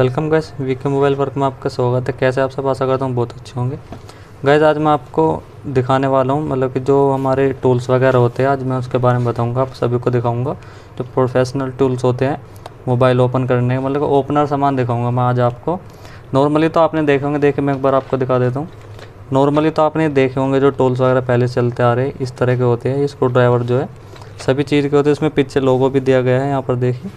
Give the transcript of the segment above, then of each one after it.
Welcome guys, VK mobile work में आपका स्वागत है। कैसे आप सब, आशा करता हूँ बहुत अच्छे होंगे। गाइस आज मैं आपको दिखाने वाला हूँ मतलब कि जो हमारे टूल्स वगैरह होते हैं, आज मैं उसके बारे में बताऊँगा, आप सभी को दिखाऊँगा। जो प्रोफेशनल टूल्स होते हैं मोबाइल ओपन करने के, मतलब ओपनर सामान दिखाऊँगा मैं आज आपको। नॉर्मली तो आपने देखे होंगे, देखिए मैं एक बार आपको दिखा देता हूँ। नॉर्मली तो आपने देखे होंगे जो टूल्स वगैरह पहले चलते आ रहे हैं इस तरह के होते हैं। ये स्क्रू ड्राइवर जो है सभी चीज़ के होते हैं। इसमें पीछे लोगो भी दिया गया है, यहाँ पर देखिए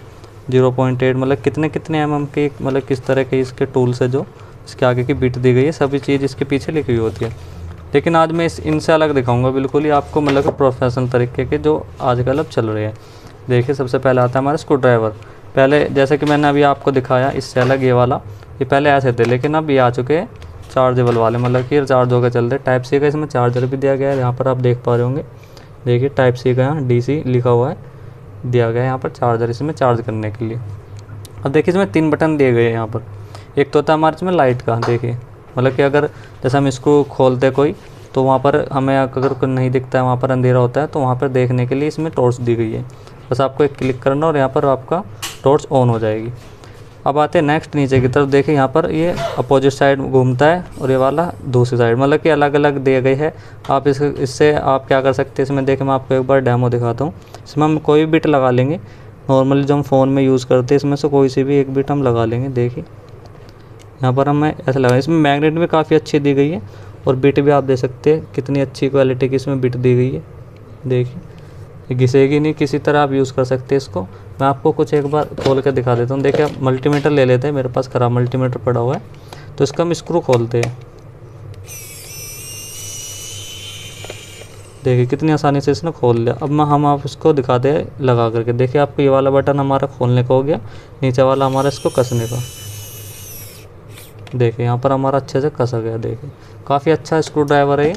0.8 मतलब कितने कितने mm के, मतलब किस तरह के इसके टूल्स है। जो इसके आगे की बिट दी गई है, सभी चीज़ इसके पीछे लिखी हुई होती है। लेकिन आज मैं इनसे अलग दिखाऊंगा बिल्कुल ही आपको, मतलब प्रोफेशनल तरीके के जो आजकल अब चल रहे हैं। देखिए सबसे पहले आता है हमारा स्क्रू ड्राइवर। पहले जैसे कि मैंने अभी आपको दिखाया, इससे अलग ये वाला, ये पहले ऐसे थे, लेकिन अब ये आ चुके हैं चार्जेबल वाले, मतलब कि चार्ज होकर चलते हैं। टाइप सी का इसमें चार्जर भी दिया गया है, यहाँ पर आप देख पा रहे होंगे। देखिए टाइप सी का यहाँ DC लिखा हुआ है, दिया गया है यहाँ पर चार्जर इसमें चार्ज करने के लिए। अब देखिए इसमें 3 बटन दिए गए हैं यहाँ पर। एक तो होता है हमारे इसमें लाइट का, देखिए मतलब कि अगर जैसे हम इसको खोलते कोई, तो वहाँ पर हमें अगर कोई नहीं दिखता है, वहाँ पर अंधेरा होता है, तो वहाँ पर देखने के लिए इसमें टॉर्च दी गई है। बस आपको एक क्लिक करना और यहाँ पर आपका टॉर्च ऑन हो जाएगी। अब आते हैं नेक्स्ट नीचे की तरफ। देखिए यहाँ पर ये अपोजिट साइड घूमता है और ये वाला दूसरी साइड, मतलब कि अलग अलग दिए गए है। आप इससे आप क्या कर सकते हैं इसमें, देखिए मैं आपको एक बार डेमो दिखाता हूँ। इसमें हम कोई बिट लगा लेंगे, नॉर्मली जो हम फ़ोन में यूज़ करते हैं इसमें से कोई सी भी एक बिट हम लगा लेंगे। देखिए यहाँ पर हमें ऐसा लगा, इसमें मैग्नेट भी काफ़ी अच्छी दी गई है और बिट भी आप दे सकते हैं, कितनी अच्छी क्वालिटी की इसमें बिट दी गई है। देखिए ये घिसेगी नहीं, किसी तरह आप यूज़ कर सकते हैं इसको। मैं आपको कुछ एक बार खोल कर दिखा देता हूँ। देखिए आप मल्टीमीटर ले लेते हैं, मेरे पास खराब मल्टीमीटर पड़ा हुआ है, तो इसका हम स्क्रू खोलते हैं। देखिए कितनी आसानी से इसने खोल लिया। अब हम आप इसको दिखाते हैं लगा करके। देखिए आपको ये वाला बटन हमारा खोलने का हो गया, नीचे वाला हमारा इसको कसने का। देखिए यहाँ पर हमारा अच्छे से कसा गया। देखिए काफ़ी अच्छा स्क्रू ड्राइवर है ये,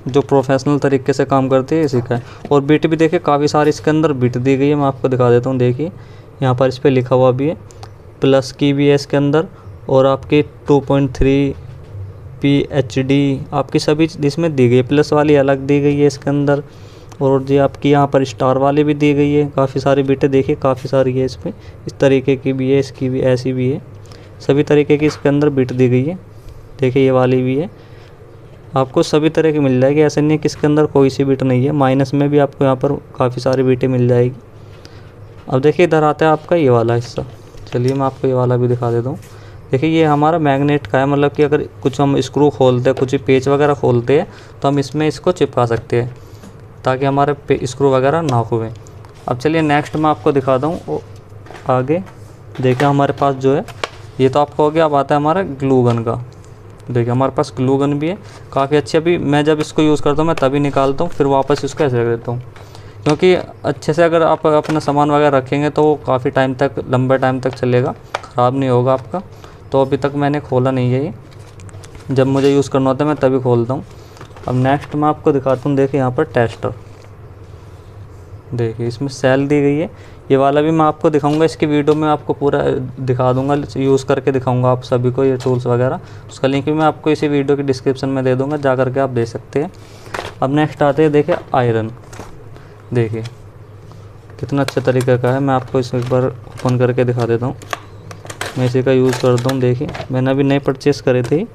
जो प्रोफेशनल तरीके से काम करती है इसी का है। और बिट भी देखिए काफ़ी सारी इसके अंदर बिट दी गई है, मैं आपको दिखा देता हूँ। देखिए यहाँ पर इस पर लिखा हुआ भी है, प्लस की भी है इसके अंदर, और आपकी 2.3 PHD आपकी सभी इसमें दी गई है। प्लस वाली अलग दी गई है इसके अंदर, और जी आपकी यहाँ पर स्टार वाली भी दी गई है। काफ़ी सारी बिटें देखिए, काफ़ी सारी है इसमें, इस तरीके की भी है, इसकी भी ऐसी भी है, सभी तरीके की इसके अंदर बिट दी गई है। देखिए ये वाली भी है, आपको सभी तरह की मिल जाएगी। ऐसा नहीं है कि इसके अंदर कोई सी बिट नहीं है। माइनस में भी आपको यहाँ पर काफ़ी सारी बिटें मिल जाएगी। अब देखिए इधर आता है आपका ये वाला हिस्सा। चलिए मैं आपको ये वाला भी दिखा देता हूँ। देखिए ये हमारा मैग्नेट का है, मतलब कि अगर कुछ हम स्क्रू खोलते हैं, कुछ पेच वगैरह खोलते हैं, तो हम इसमें इसको चिपका सकते हैं ताकि हमारे स्क्रू वगैरह ना खुलें। अब चलिए नेक्स्ट मैं आपको दिखाता हूँ आगे। देखिए हमारे पास जो है ये तो आपको हो गया। अब आता है हमारा ग्लू गन का। देखिए हमारे पास ग्लू गन भी है, काफ़ी अच्छी। अभी मैं जब इसको यूज़ करता हूँ मैं तभी निकालता हूँ, फिर वापस इसको ऐसे रख देता हूँ, क्योंकि अच्छे से अगर आप अपना सामान वगैरह रखेंगे तो वो काफ़ी टाइम तक, लंबे टाइम तक चलेगा, ख़राब नहीं होगा आपका। तो अभी तक मैंने खोला नहीं है ये, जब मुझे यूज़ करना होता है मैं तभी खोलता हूँ। अब नेक्स्ट मैं आपको दिखाता हूँ। देखिए यहाँ पर टेस्टर, देखिए इसमें सेल दी गई है। ये वाला भी मैं आपको दिखाऊंगा, इसकी वीडियो में आपको पूरा दिखा दूंगा, यूज़ करके दिखाऊंगा आप सभी को ये टूल्स वगैरह। उसका लिंक भी मैं आपको इसी वीडियो की डिस्क्रिप्शन में दे दूंगा, जा करके आप देख सकते हैं। अब नेक्स्ट आते हैं देखिए आयरन। देखिए कितना अच्छा तरीके का है, मैं आपको इसे एक बार ओपन करके दिखा देता हूँ। मैं इसी का यूज़ करता हूँ। देखिए मैंने अभी नए परचेज़ करे थे।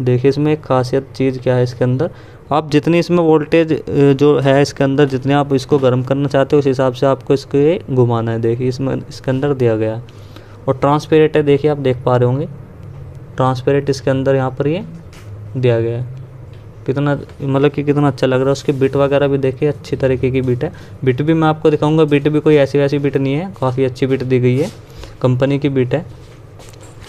देखिए इसमें एक खासियत चीज़ क्या है, इसके अंदर आप जितनी इसमें वोल्टेज जो है इसके अंदर, जितने आप इसको गर्म करना चाहते हो उस हिसाब से आपको इसको ये घुमाना है। देखिए इसमें इसके अंदर दिया गया है, और ट्रांसपेरेंट है। देखिए आप देख पा रहे होंगे ट्रांसपेरेंट इसके अंदर यहाँ पर ये दिया गया है। कितना मतलब कि कितना अच्छा लग रहा है। उसकी बिट वगैरह भी देखिए अच्छी तरीके की बिट है। बिट भी मैं आपको दिखाऊँगा, बिट भी कोई ऐसी वैसी बिट नहीं है, काफ़ी अच्छी बिट दी गई है, कंपनी की बिट है।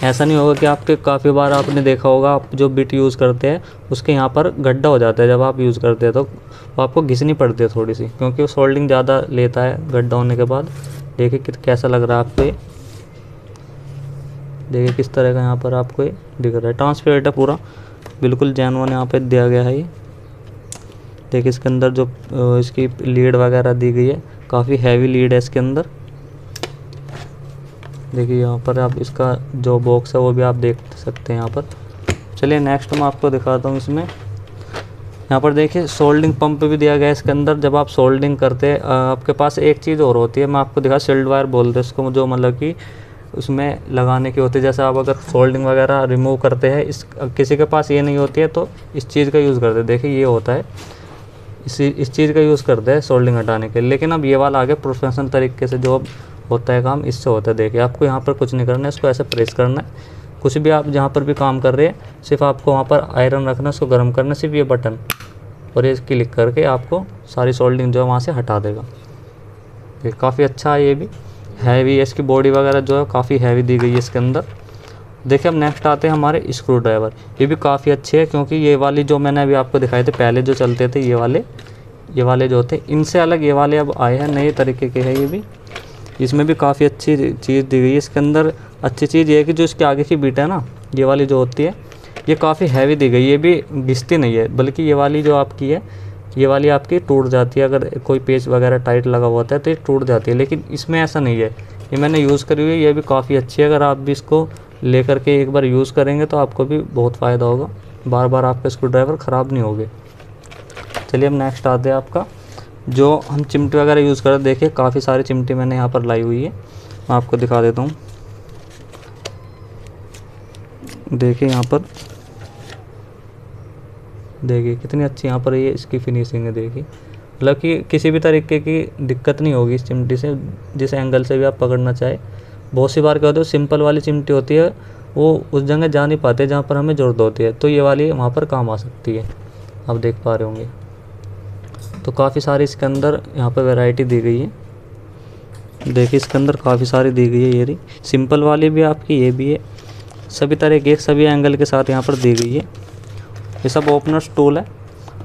ऐसा नहीं होगा कि आपके काफ़ी बार आपने देखा होगा, आप जो बिट यूज़ करते हैं उसके यहाँ पर गड्ढा हो जाता है जब आप यूज़ करते हैं, तो वो आपको घिसनी पड़ती है थोड़ी सी, क्योंकि वो सोल्डिंग ज़्यादा लेता है गड्ढा होने के बाद। देखिए कैसा लग रहा है आपको ये, देखिए किस तरह का यहाँ पर आपको ये दिख रहा है। ट्रांसपेरेंट है पूरा, बिल्कुल जेन्युइन यहाँ पर दिया गया है ये। देखिए इसके अंदर जो इसकी लीड वगैरह दी गई है, काफ़ी हैवी लीड है इसके अंदर। देखिए यहाँ पर आप इसका जो बॉक्स है वो भी आप देख सकते हैं यहाँ पर। चलिए नेक्स्ट मैं आपको दिखाता हूँ। इसमें यहाँ पर देखिए सोल्डिंग पंप भी दिया गया है इसके अंदर। जब आप सोल्डिंग करते हैं, आपके पास एक चीज़ और होती है, मैं आपको दिखा, शील्ड वायर बोलते हैं इसको, जो मतलब कि उसमें लगाने की होती है। जैसे आप अगर सोल्डिंग वगैरह रिमूव करते हैं, इस किसी के पास ये नहीं होती है तो इस चीज़ का यूज़ करते हैं। देखिए ये होता है, इस चीज़ का यूज़ करते हैं सोल्डिंग हटाने के लिए। लेकिन अब ये वाला आगे प्रोफेशनल तरीके से जो होता है काम, इससे होता है। देखिए आपको यहाँ पर कुछ नहीं करना है, इसको ऐसे प्रेस करना है। कुछ भी आप जहाँ पर भी काम कर रहे हैं, सिर्फ आपको वहाँ पर आयरन रखना है, उसको गर्म करना है, सिर्फ ये बटन और ये क्लिक करके आपको सारी सोल्डिंग जो है वहाँ से हटा देगा। ये काफ़ी अच्छा है, ये भी हैवी है, इसकी बॉडी वगैरह जो है काफ़ी हैवी दी गई है इसके अंदर। देखिए अब नेक्स्ट आते हैं हमारे स्क्रू ड्राइवर। ये भी काफ़ी अच्छे हैं, क्योंकि ये वाली जो मैंने अभी आपको दिखाए थे पहले जो चलते थे ये वाले जो थे, इनसे अलग ये वाले अब आए हैं, नए तरीके के हैं ये भी। इसमें भी काफ़ी अच्छी चीज़ दी गई है इसके अंदर। अच्छी चीज़ ये है कि जो इसके आगे की बीट है ना, ये वाली जो होती है, ये काफ़ी हैवी दी गई है। ये भी घिसती नहीं है, बल्कि ये वाली जो आपकी है, ये वाली आपकी टूट जाती है। अगर कोई पेच वगैरह टाइट लगा हुआ होता है तो ये टूट जाती है, लेकिन इसमें ऐसा नहीं है। ये मैंने यूज़ करी हुई है, ये भी काफ़ी अच्छी है। अगर आप भी इसको ले करके एक बार यूज़ करेंगे तो आपको भी बहुत फ़ायदा होगा, बार बार आपके स्क्रू ड्राइवर ख़राब नहीं होंगे। चलिए अब नेक्स्ट आते हैं आपका जो हम चिमटी वगैरह यूज़ करते। देखिए काफ़ी सारी चिमटी मैंने यहाँ पर लाई हुई है, मैं आपको दिखा देता हूँ। देखिए यहाँ पर, देखिए कितनी अच्छी यहाँ पर ये इसकी फिनिशिंग है। देखिए मतलब कि किसी भी तरीके की दिक्कत नहीं होगी इस चिमटी से, जिस एंगल से भी आप पकड़ना चाहे। बहुत सी बार क्या होता है, सिंपल वाली चिमटी होती है, वो उस जगह जा नहीं पाते जहाँ पर हमें ज़रूरत होती है, तो ये वाली वहाँ पर काम आ सकती है। आप देख पा रहे होंगे। तो काफ़ी सारी इसके अंदर यहाँ पर वैरायटी दी गई है। देखिए इसके अंदर काफ़ी सारी दी गई है। ये रही सिंपल वाली भी आपकी, ये भी है, सभी तरह के सभी एंगल के साथ यहाँ पर दी गई है। ये सब ओपनर्स टूल है।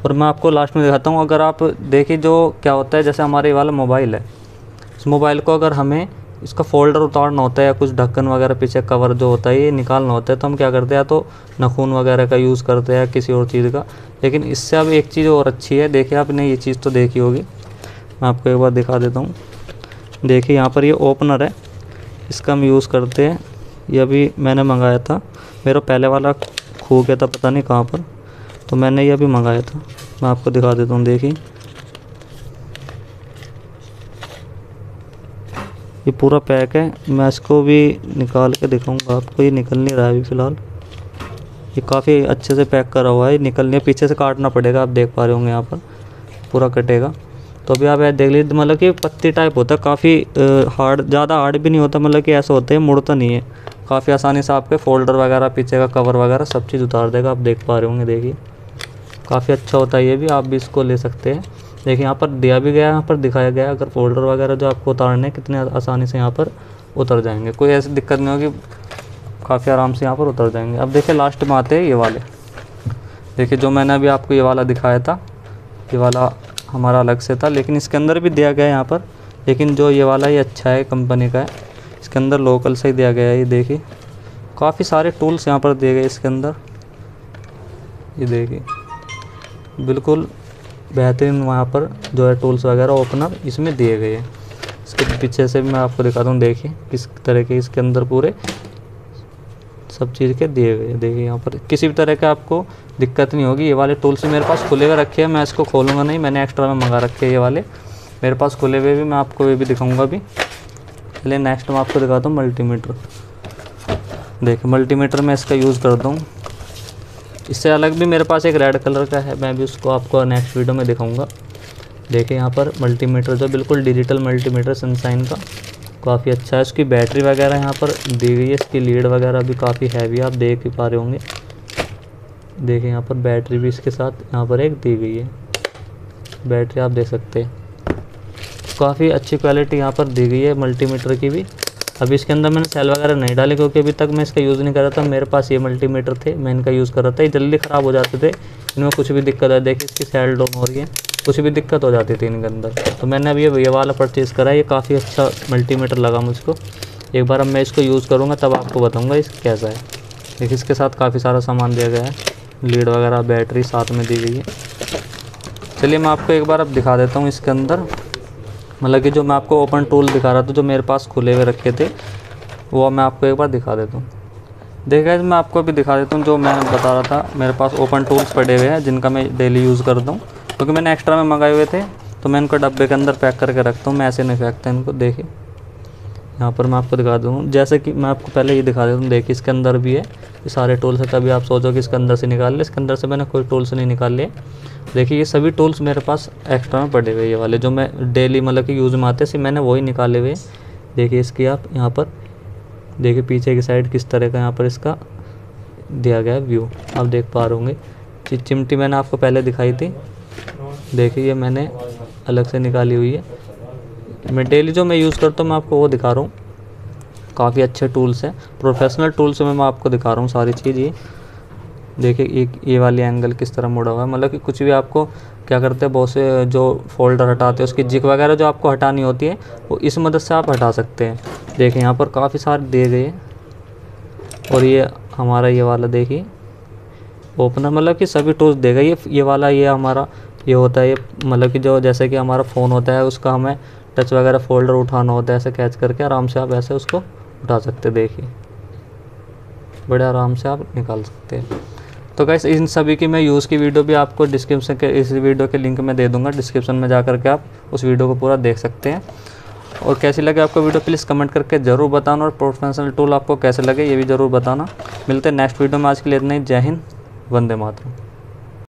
और मैं आपको लास्ट में दिखाता हूँ। अगर आप देखिए जो क्या होता है, जैसे हमारे वाला मोबाइल है, इस मोबाइल को अगर हमें इसका फ़ोल्डर उतारना होता है या कुछ ढक्कन वगैरह पीछे कवर जो होता है ये निकालना होता है, तो हम क्या करते हैं, या तो नाखून वगैरह का यूज़ करते हैं या किसी और चीज़ का। लेकिन इससे अब एक चीज़ और अच्छी है। देखिए आपने ये चीज़ तो देखी होगी, मैं आपको एक बार दिखा देता हूँ। देखिए यहाँ पर ये ओपनर है, इसका हम यूज़ करते हैं। ये अभी मैंने मंगाया था, मेरा पहले वाला खो गया था पता नहीं कहाँ पर, तो मैंने ये अभी मंगाया था। मैं आपको दिखा देता हूँ। देखिए ये पूरा पैक है, मैं इसको भी निकाल के दिखाऊंगा आपको। ये निकल नहीं रहा है अभी फ़िलहाल। ये काफ़ी अच्छे से पैक करा हुआ है, निकलने पीछे से काटना पड़ेगा। आप देख पा रहे होंगे यहाँ पर पूरा कटेगा। तो अभी आप ऐसे देख लीजिए, मतलब कि पत्ती टाइप होता है, काफ़ी हार्ड, ज़्यादा हार्ड भी नहीं होता, मतलब कि ऐसा होता है मुड़ता नहीं है। काफ़ी आसानी से आपके फोल्डर वगैरह, पीछे का कवर वगैरह सब चीज़ उतार देगा। आप देख पा रहे होंगे। देखिए काफ़ी अच्छा होता है ये भी, आप भी इसको ले सकते हैं। देखिए यहाँ पर दिया भी गया है, यहाँ पर दिखाया गया है। अगर फोल्डर वगैरह जो आपको उतारने कितने आसानी से यहाँ पर उतर जाएंगे, कोई ऐसी दिक्कत नहीं होगी, काफ़ी आराम से यहाँ पर उतर जाएंगे। अब देखिए लास्ट में आते हैं ये वाले। देखिए जो मैंने अभी आपको ये वाला दिखाया था, ये वाला हमारा अलग से था, लेकिन इसके अंदर भी दिया गया है यहाँ पर। लेकिन जो ये वाला ये अच्छा है, कंपनी का है, इसके अंदर लोकल से ही दिया गया है। ये देखिए काफ़ी सारे टूल्स यहाँ पर दिए गए इसके अंदर। ये देखिए बिल्कुल बेहतरीन वहाँ पर जो है टूल्स वगैरह ओपनर इसमें दिए गए हैं। इसके पीछे से भी मैं आपको दिखाता हूँ। देखिए किस तरह के इसके अंदर पूरे सब चीज़ के दिए गए हैं। देखिए यहाँ पर किसी भी तरह का आपको दिक्कत नहीं होगी। ये वाले टूल्स मेरे पास खुले हुए रखे हैं, मैं इसको खोलूँगा नहीं, मैंने एक्स्ट्रा में मंगा रखे हैं ये वाले मेरे पास खुले हुए भी। मैं आपको ये भी दिखाऊँगा अभी। चलिए नेक्स्ट मैं आपको दिखाता हूँ मल्टीमीटर। देखिए मल्टीमीटर मैं इसका यूज़ करता हूँ। इससे अलग भी मेरे पास एक रेड कलर का है, मैं भी उसको आपको नेक्स्ट वीडियो में दिखाऊंगा। देखिए यहाँ पर मल्टीमीटर जो बिल्कुल डिजिटल मल्टीमीटर सनशाइन का, काफ़ी अच्छा है। इसकी बैटरी वगैरह यहाँ पर दी गई है, इसकी लीड वगैरह भी काफ़ी हैवी है, आप देख ही पा रहे होंगे। देखिए यहाँ पर बैटरी भी इसके साथ यहाँ पर एक दी गई है, बैटरी आप देख सकते हैं। काफ़ी अच्छी क्वालिटी यहाँ पर दी गई है मल्टीमीटर की भी। अभी इसके अंदर मैंने सेल वगैरह नहीं डाले, क्योंकि अभी तक मैं इसका यूज़ नहीं कर रहा था। मेरे पास ये मल्टीमीटर थे, मैं इनका यूज़ कर रहा था। ये जल्दी ख़राब हो जाते थे, इनमें कुछ भी दिक्कत है। देखिए इसकी सेल डाउन हो रही है, कुछ भी दिक्कत हो जाती थी इनके अंदर। तो मैंने अभी ये वाला परचेज़ करा है, ये काफ़ी अच्छा मल्टीमीटर लगा मुझको। एक बार अब मैं इसको यूज़ करूँगा तब आपको बताऊँगा इस कैसा है। देखिए इसके साथ काफ़ी सारा सामान दिया गया है, लीड वगैरह बैटरी साथ में दी गई है। चलिए मैं आपको एक बार अब दिखा देता हूँ इसके अंदर, मतलब कि जो मैं आपको ओपन टूल दिखा रहा था, जो मेरे पास खुले हुए रखे थे, वो मैं आपको एक बार दिखा देता हूँ। देखिए मैं आपको भी दिखा देता हूँ। जो मैं बता रहा था, मेरे पास ओपन टूल्स पड़े हुए हैं जिनका मैं डेली यूज़ करता हूँ, क्योंकि मैंने एक्स्ट्रा में मंगाए हुए थे, तो मैं इनको डब्बे के अंदर पैक करके रखता हूँ, मैं ऐसे नहीं फेंकता इनको। देखिए यहाँ पर मैं आपको दिखा दूँ, जैसे कि मैं आपको पहले ये दिखा देता हूँ। देखिए इसके अंदर भी है ये सारे टूल्स है। कभी आप सोचो कि इसके अंदर से निकाल ले, इसके अंदर से मैंने कोई टूल्स नहीं निकाल लिए। देखिए ये सभी टूल्स मेरे पास एक्स्ट्रा में पड़े हुए, ये वाले जो मैं डेली मतलब कि यूज़ में आते हैं, सिर्फ मैंने वही निकाले हुए। देखिए इसकी आप यहाँ पर देखिए पीछे की साइड किस तरह का यहाँ पर इसका दिया गया है व्यू, आप देख पा रहे होंगे। चिमटी मैंने आपको पहले दिखाई थी, देखिए ये मैंने अलग से निकाली हुई है। मैं डेली जो मैं यूज़ करता हूँ मैं आपको वो दिखा रहा हूँ। काफ़ी अच्छे टूल्स हैं, प्रोफेशनल टूल्स में मैं आपको दिखा रहा हूँ सारी चीज़। ये देखिए एक ये वाली एंगल किस तरह मुड़ा हुआ है, मतलब कि कुछ भी आपको क्या करते हैं, बहुत से जो फोल्डर हटाते हैं उसकी जिक वगैरह जो आपको हटानी होती है वो इस मदद से आप हटा सकते हैं। देखिए यहाँ पर काफ़ी सारे दिए गए। और ये हमारा ये वाला देखिए ओपनर, मतलब कि सभी टूल्स देगा ये वाला। ये हमारा ये होता है, ये मतलब कि जो जैसे कि हमारा फ़ोन होता है उसका हमें टच वगैरह फोल्डर उठाना होता है, ऐसे कैच करके आराम से आप ऐसे उसको उठा सकते हैं। देखिए बड़े आराम से आप निकाल सकते हैं। तो गाइस इन सभी की मैं यूज़ की वीडियो भी आपको डिस्क्रिप्शन के इस वीडियो के लिंक में दे दूंगा, डिस्क्रिप्शन में जा करके आप उस वीडियो को पूरा देख सकते हैं। और कैसी लगे आपको वीडियो प्लीज़ कमेंट करके ज़रूर बताना, और प्रोफेशनल टूल आपको कैसे लगे ये भी ज़रूर बताना। मिलते हैं नेक्स्ट वीडियो में, आज के लिए इतना ही। जय हिंद, वंदे मातरम।